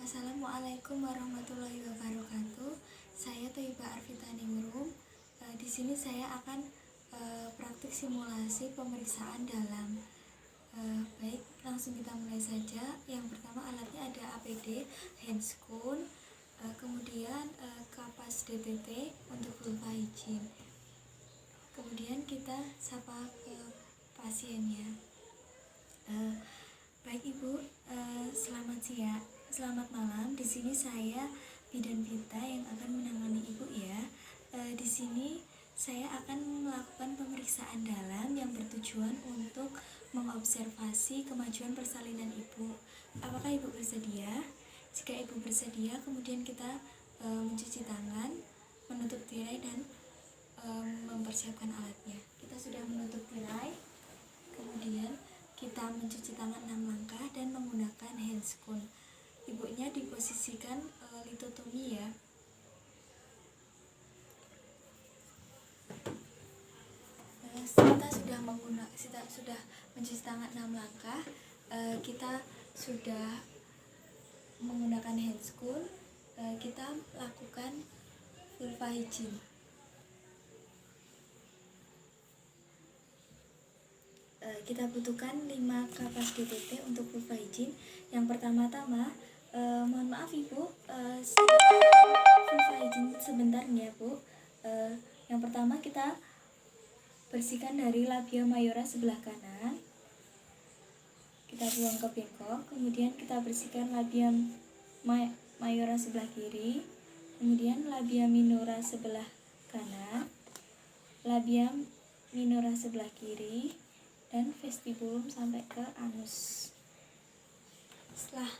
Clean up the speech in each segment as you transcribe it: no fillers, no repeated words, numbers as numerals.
Assalamualaikum warahmatullahi wabarakatuh. Saya Thaibah Arfita Ningrum. Di sini saya akan praktik simulasi pemeriksaan dalam. Baik, langsung kita mulai saja. Yang pertama alatnya ada APD, handscoon, kemudian kapas DTT untuk vulva hygiene. Kemudian kita sapa ke pasiennya. Baik Ibu, selamat malam. Di sini saya Bidan Vita yang akan menangani Ibu ya. Di sini saya akan melakukan pemeriksaan dalam yang bertujuan untuk mengobservasi kemajuan persalinan Ibu. Apakah Ibu bersedia? Jika Ibu bersedia, kemudian kita mencuci tangan, menutup tirai dan mempersiapkan alatnya. Kita sudah menutup tirai, kemudian kita mencuci tangan 6 langkah dan menggunakan handscoon. Ibunya diposisikan litotomi ya. Kita sudah mencuci tangan 6 langkah, kita sudah menggunakan handscoon, kita lakukan vulva hygiene. Kita butuhkan 5 kapas DTT untuk vulva hygiene. Yang pertama-tama, mohon maaf Ibu, vulva hygiene sebentar ya Bu. Yang pertama kita bersihkan dari labia mayora sebelah kanan. Kita buang ke bengkok, kemudian kita bersihkan labia mayora sebelah kiri, kemudian labia minora sebelah kanan, labia minora sebelah kiri, dan vestibulum sampai ke anus. Setelah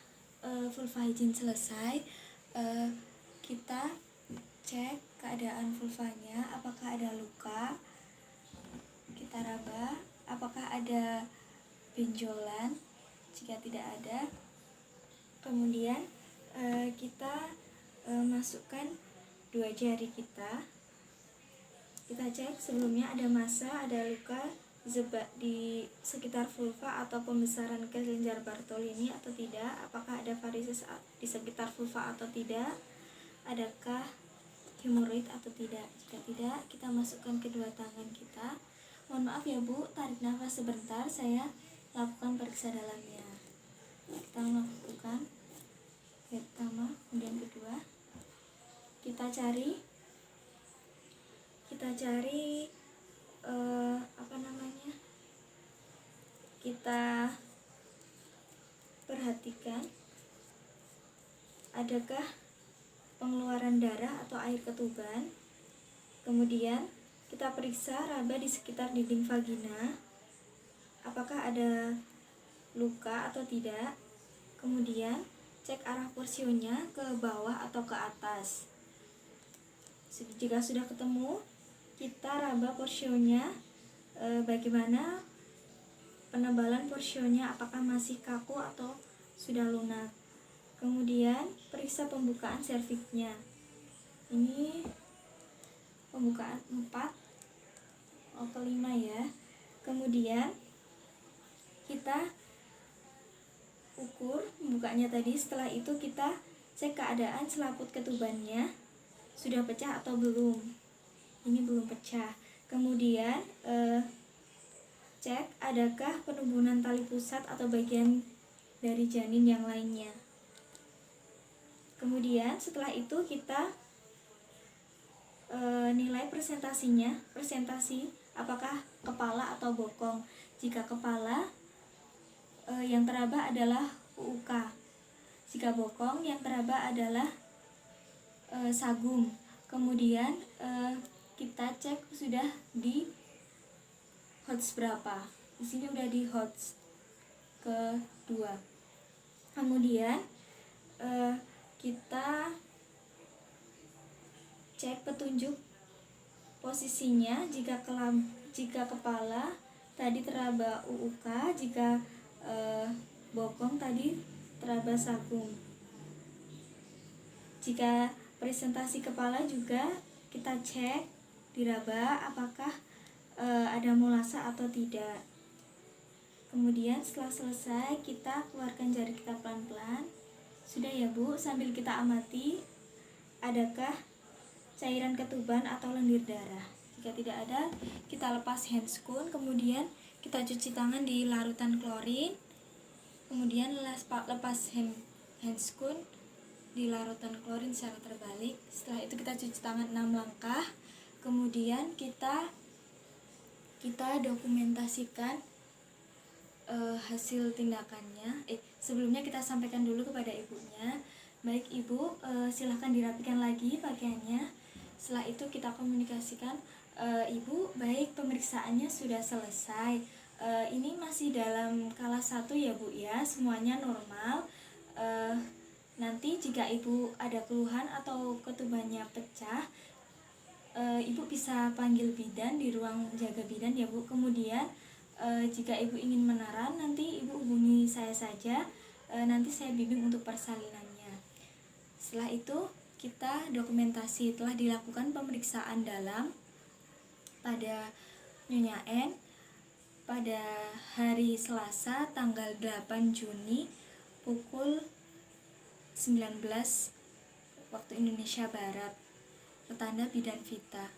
vulva hygiene selesai, kita cek keadaan vulvanya, apakah ada luka, kita raba, apakah ada benjolan. Jika tidak ada, kemudian kita masukkan 2 jari kita cek sebelumnya ada massa, ada luka di sekitar vulva atau pembesaran kelenjar Bartolini atau tidak, apakah ada varises di sekitar vulva atau tidak, adakah hemoroid atau tidak. Jika tidak, kita masukkan kedua tangan kita. Mohon maaf ya Bu, tarik nafas sebentar, saya lakukan periksa dalamnya. Kita melakukan pertama, kemudian kedua, kita cari kita perhatikan adakah pengeluaran darah atau air ketuban. Kemudian kita periksa raba di sekitar dinding vagina, apakah ada luka atau tidak. Kemudian cek arah porsionya ke bawah atau ke atas. Jika sudah ketemu, kita raba porsionya, bagaimana penebalan porsionya, apakah masih kaku atau sudah lunak. Kemudian periksa pembukaan serviknya. Ini pembukaan 4 ke 5 ya. Kemudian kita ukur pembukaannya tadi. Setelah itu kita cek keadaan selaput ketubannya sudah pecah atau belum. Ini belum pecah. Kemudian cek adakah penumbuhan tali pusat atau bagian dari janin yang lainnya. Kemudian setelah itu kita nilai presentasi apakah kepala atau bokong. Jika kepala, yang teraba adalah UUK. Jika bokong, yang teraba adalah sagum. Kemudian kita cek sudah di Hodge berapa. Di sini udah di Hodge kedua. Kemudian kita cek petunjuk posisinya. Jika kepala tadi teraba UUK, jika bokong tadi teraba sagum. Jika presentasi kepala juga kita cek diraba apakah ada molasa atau tidak. Kemudian setelah selesai kita keluarkan jari kita pelan-pelan. Sudah ya Bu, sambil kita amati adakah cairan ketuban atau lendir darah. Jika tidak ada, kita lepas handscoon, kemudian kita cuci tangan di larutan klorin, kemudian lepas handscoon di larutan klorin secara terbalik. Setelah itu kita cuci tangan 6 langkah, kemudian kita dokumentasikan hasil tindakannya. Sebelumnya kita sampaikan dulu kepada ibunya, baik ibu, silahkan dirapikan lagi pakaiannya. Setelah itu kita komunikasikan, ibu, baik pemeriksaannya sudah selesai, ini masih dalam kelas 1 ya Bu ya, semuanya normal. Nanti jika ibu ada keluhan atau ketubannya pecah, ibu bisa panggil bidan di ruang jaga bidan ya Bu. Kemudian jika ibu ingin menaran, nanti ibu hubungi saya saja, nanti saya bimbing untuk persalinannya. Setelah itu kita dokumentasi, telah dilakukan pemeriksaan dalam pada Nyonya N pada hari Selasa tanggal 8 Juni pukul 19 waktu Indonesia Barat. Pertanda Bidan Vita.